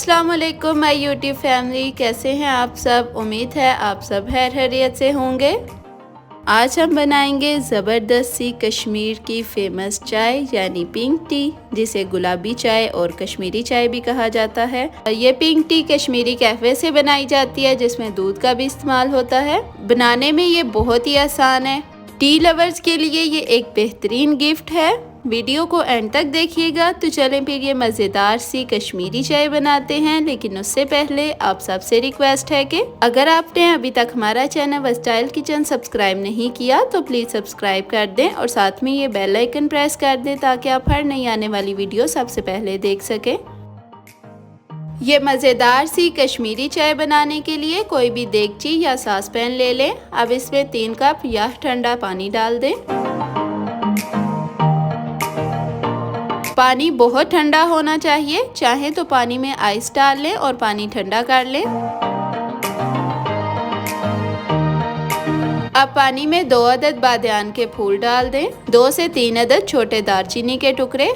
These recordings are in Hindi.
अस्सलाम वालेकुम माय यूट्यूब फैमिली, कैसे हैं आप सब। उम्मीद है आप सब खैरियत से होंगे। आज हम बनाएंगे ज़बरदस्त सी कश्मीर की फेमस चाय यानी पिंक टी, जिसे गुलाबी चाय और कश्मीरी चाय भी कहा जाता है। ये पिंक टी कश्मीरी कैफ़े से बनाई जाती है, जिसमें दूध का भी इस्तेमाल होता है। बनाने में ये बहुत ही आसान है। टी लवर्स के लिए ये एक बेहतरीन गिफ्ट है। वीडियो को एंड तक देखिएगा। तो चलें फिर ये मज़ेदार सी कश्मीरी चाय बनाते हैं। लेकिन उससे पहले आप सबसे रिक्वेस्ट है कि अगर आपने अभी तक हमारा चैनल वस्टाइल किचन सब्सक्राइब नहीं किया तो प्लीज़ सब्सक्राइब कर दें और साथ में ये बेल आइकन प्रेस कर दें, ताकि आप हर नई आने वाली वीडियो सबसे पहले देख सकें। ये मज़ेदार सी कश्मीरी चाय बनाने के लिए कोई भी देगची या सास पैन ले लें। अब इसमें 3 कप या ठंडा पानी डाल दें। पानी बहुत ठंडा होना चाहिए, चाहे तो पानी में आइस डाल लें और पानी ठंडा कर लें। अब पानी में 2 अदद बादियान के फूल डाल दें, 2 से 3 अदद छोटे दालचीनी के टुकड़े,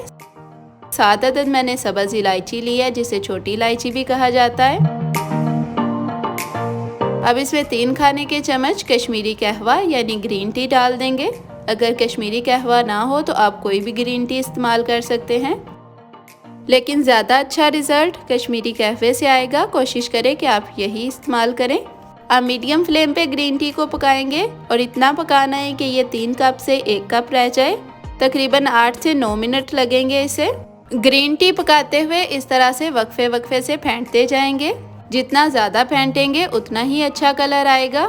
7 अदद मैंने सब्ज़ इलायची ली है, जिसे छोटी इलायची भी कहा जाता है। अब इसमें 3 खाने के चम्मच कश्मीरी कहवा यानी ग्रीन टी डाल देंगे। अगर कश्मीरी कहवा ना हो तो आप कोई भी ग्रीन टी इस्तेमाल कर सकते हैं, लेकिन ज़्यादा अच्छा रिज़ल्ट कश्मीरी कहवे से आएगा। कोशिश करें कि आप यही इस्तेमाल करें। अब मीडियम फ्लेम पे ग्रीन टी को पकाएंगे और इतना पकाना है कि ये 3 कप से 1 कप रह जाए। तकरीबन 8 से 9 मिनट लगेंगे इसे। ग्रीन टी पकाते हुए इस तरह से वक्फे वक्फे से फेंटते जाएंगे। जितना ज़्यादा फेंटेंगे उतना ही अच्छा कलर आएगा।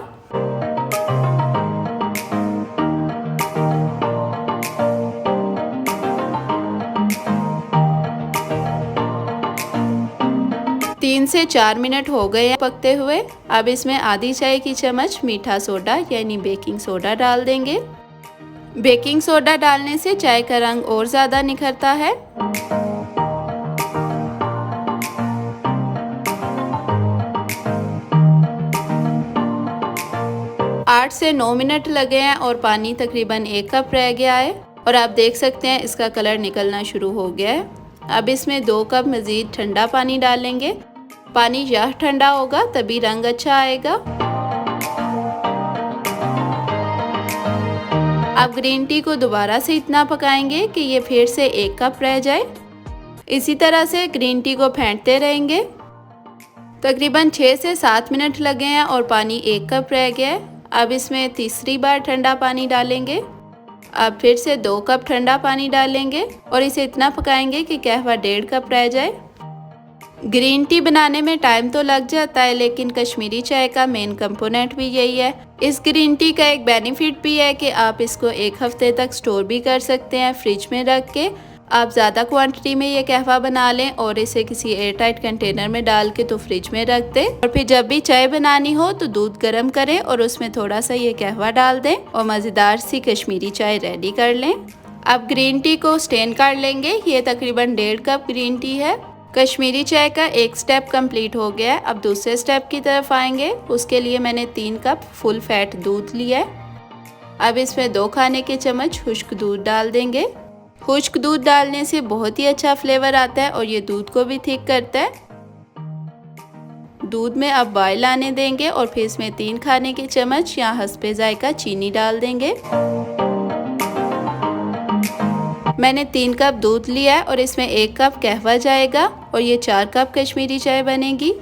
तीन से 4 मिनट हो गए हैं पकते हुए। अब इसमें आधी चाय की चम्मच मीठा सोडा यानी बेकिंग सोडा डाल देंगे। बेकिंग सोडा डालने से चाय का रंग और ज़्यादा निखरता है। 8 से 9 मिनट लगे हैं और पानी तकरीबन 1 कप रह गया है और आप देख सकते हैं इसका कलर निकलना शुरू हो गया है। अब इसमें 2 कप मज़ीद ठंडा पानी डालेंगे। पानी यह ठंडा होगा तभी रंग अच्छा आएगा। अब ग्रीन टी को दोबारा से इतना पकाएंगे कि ये फिर से 1 कप रह जाए। इसी तरह से ग्रीन टी को फेंटते रहेंगे। तकरीबन 6 से 7 मिनट लगे हैं और पानी 1 कप रह गया है। अब इसमें तीसरी बार ठंडा पानी डालेंगे। अब फिर से 2 कप ठंडा पानी डालेंगे और इसे इतना पकाएंगे कि कहवा 1.5 कप रह जाए। ग्रीन टी बनाने में टाइम तो लग जाता है, लेकिन कश्मीरी चाय का मेन कंपोनेंट भी यही है। इस ग्रीन टी का एक बेनिफिट भी है कि आप इसको 1 हफ्ते तक स्टोर भी कर सकते हैं फ्रिज में रख के। आप ज़्यादा क्वांटिटी में ये कहवा बना लें और इसे किसी एयर टाइट कंटेनर में डाल के तो फ्रिज में रख दें और फिर जब भी चाय बनानी हो तो दूध गर्म करें और उसमें थोड़ा सा ये कहवा डाल दें और मज़ेदार सी कश्मीरी चाय रेडी कर लें। अब ग्रीन टी को स्टेन कर लेंगे। ये तकरीबन 1.5 कप ग्रीन टी है। कश्मीरी चाय का एक स्टेप कंप्लीट हो गया है। अब दूसरे स्टेप की तरफ आएंगे। उसके लिए मैंने 3 कप फुल फैट दूध लिया है। अब इसमें 2 खाने के चम्मच खुश्क दूध डाल देंगे। खुश्क दूध डालने से बहुत ही अच्छा फ्लेवर आता है और ये दूध को भी थिक करता है। दूध में अब बॉयल आने देंगे और फिर इसमें 3 खाने के चम्मच या हस्बे जायका चीनी डाल देंगे। मैंने 3 कप दूध लिया है और इसमें 1 कप कहवा जाएगा और ये 4 कप कश्मीरी चाय बनेगी।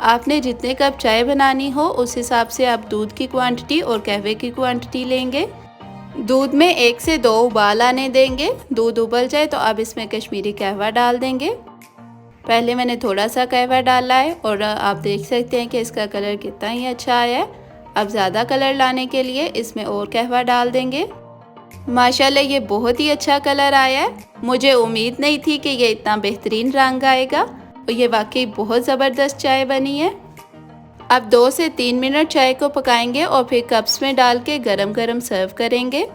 आपने जितने कप चाय बनानी हो उस हिसाब से आप दूध की क्वांटिटी और कहवे की क्वांटिटी लेंगे। दूध में 1 से 2 उबाल आने देंगे। दूध उबल जाए तो अब इसमें कश्मीरी कहवा डाल देंगे। पहले मैंने थोड़ा सा कहवा डाला है और आप देख सकते हैं कि इसका कलर कितना ही अच्छा आया है। अब ज़्यादा कलर लाने के लिए इसमें और कहवा डाल देंगे। माशाल्लाह ये बहुत ही अच्छा कलर आया है। मुझे उम्मीद नहीं थी कि ये इतना बेहतरीन रंग आएगा और ये वाकई बहुत ज़बरदस्त चाय बनी है। अब 2 से 3 मिनट चाय को पकाएंगे और फिर कप्स में डाल के गरम गरम सर्व करेंगे।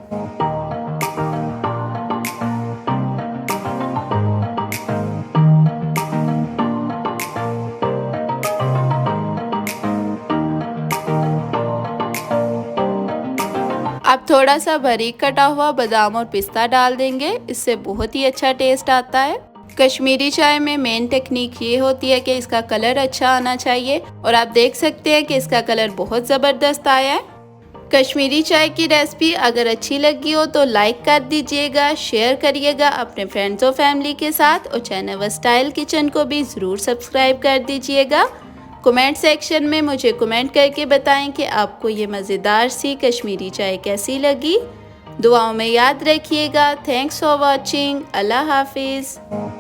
अब थोड़ा सा बारीक कटा हुआ बादाम और पिस्ता डाल देंगे। इससे बहुत ही अच्छा टेस्ट आता है। कश्मीरी चाय में मेन टेक्निक ये होती है कि इसका कलर अच्छा आना चाहिए और आप देख सकते हैं कि इसका कलर बहुत ज़बरदस्त आया है। कश्मीरी चाय की रेसिपी अगर अच्छी लगी हो तो लाइक कर दीजिएगा, शेयर करिएगा अपने फ्रेंड्स और फैमिली के साथ और चैनल व स्टाइल किचन को भी ज़रूर सब्सक्राइब कर दीजिएगा। कमेंट सेक्शन में मुझे कमेंट करके बताएं कि आपको ये मज़ेदार सी कश्मीरी चाय कैसी लगी। दुआओं में याद रखिएगा। Thanks for watching. अल्लाह हाफिज़।